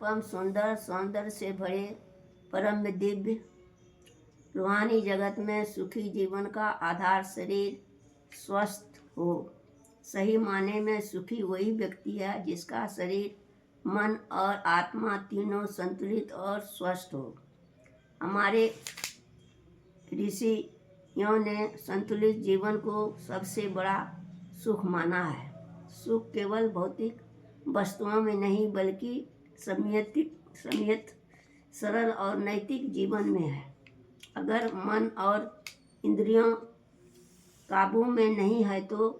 अनुपम सुंदर सौंदर्य से भरे परम दिव्य रूहानी जगत में सुखी जीवन का आधार शरीर स्वस्थ हो। सही माने में सुखी वही व्यक्ति है जिसका शरीर, मन और आत्मा तीनों संतुलित और स्वस्थ हो। हमारे ऋषियों ने संतुलित जीवन को सबसे बड़ा सुख माना है। सुख केवल भौतिक वस्तुओं में नहीं बल्कि संयत, सरल और नैतिक जीवन में है। अगर मन और इंद्रियों काबू में नहीं है तो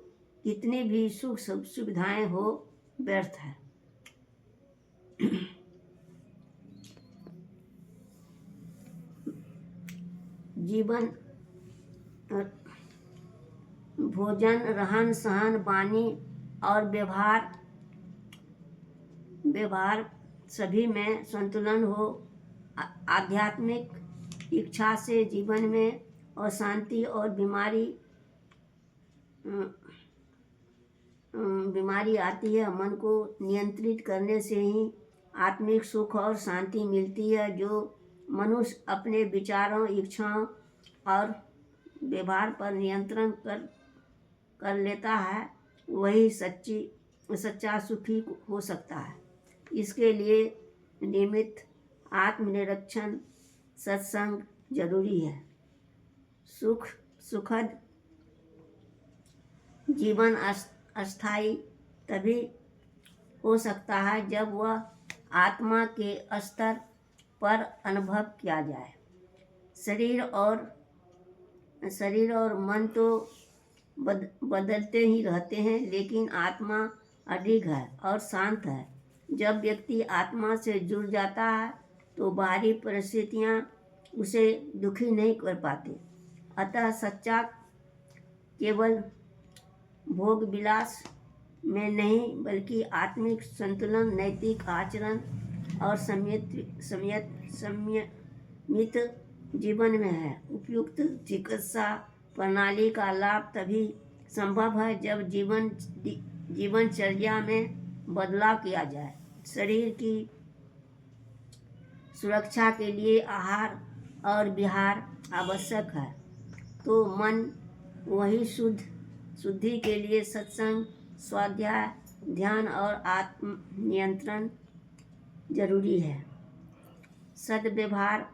कितनी भी सुख सुविधाएं हो व्यर्थ है। जीवन, भोजन, रहन सहन, वाणी और व्यवहार सभी में संतुलन हो। आध्यात्मिक इच्छा से जीवन में अशांति और बीमारी आती है। मन को नियंत्रित करने से ही आत्मिक सुख और शांति मिलती है। जो मनुष्य अपने विचारों, इच्छाओं और व्यवहार पर नियंत्रण कर लेता है वही सच्चा सुखी हो सकता है। इसके लिए नियमित आत्मनिरीक्षण, सत्संग जरूरी है। सुखद जीवन अस्थायी तभी हो सकता है जब वह आत्मा के स्तर पर अनुभव किया जाए। शरीर और मन तो बदलते ही रहते हैं, लेकिन आत्मा अडिग है और शांत है। जब व्यक्ति आत्मा से जुड़ जाता है तो बाहरी परिस्थितियां उसे दुखी नहीं कर पाते। अतः सच्चा केवल भोग विलास में नहीं बल्कि आत्मिक संतुलन, नैतिक आचरण और संयमित जीवन में है। उपयुक्त चिकित्सा प्रणाली का लाभ तभी संभव है जब जीवनचर्या में बदलाव किया जाए। शरीर की सुरक्षा के लिए आहार और विहार आवश्यक है, तो मन वही शुद्धि के लिए सत्संग, स्वाध्याय, ध्यान और आत्म नियंत्रण जरूरी है। सद्व्यवहार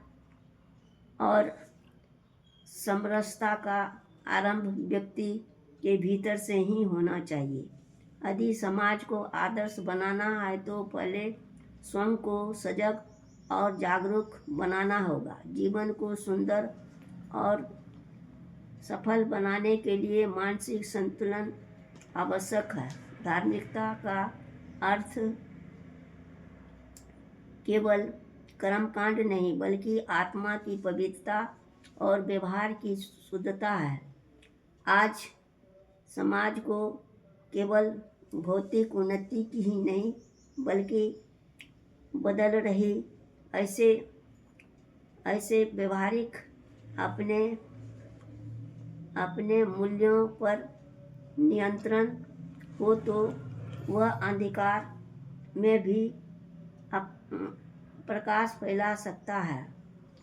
और समरसता का आरंभ व्यक्ति के भीतर से ही होना चाहिए। यदि समाज को आदर्श बनाना है तो पहले स्वयं को सजग और जागरूक बनाना होगा। जीवन को सुंदर और सफल बनाने के लिए मानसिक संतुलन आवश्यक है। धार्मिकता का अर्थ केवल कर्मकांड नहीं बल्कि आत्मा की पवित्रता और व्यवहार की शुद्धता है। आज समाज को केवल भौतिक उन्नति की ही नहीं बल्कि बदल रही ऐसे व्यवहारिक अपने मूल्यों पर नियंत्रण हो तो वह अंधकार में भी प्रकाश फैला सकता है।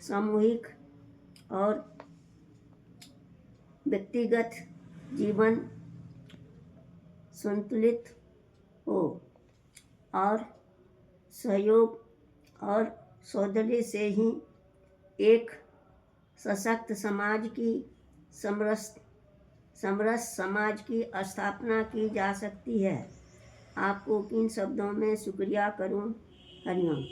सामूहिक और व्यक्तिगत जीवन संतुलित हो और सहयोग और सौंदर्य से ही एक सशक्त समाज की समरस समाज की स्थापना की जा सकती है। आपको किन शब्दों में शुक्रिया करूं? हरिओम।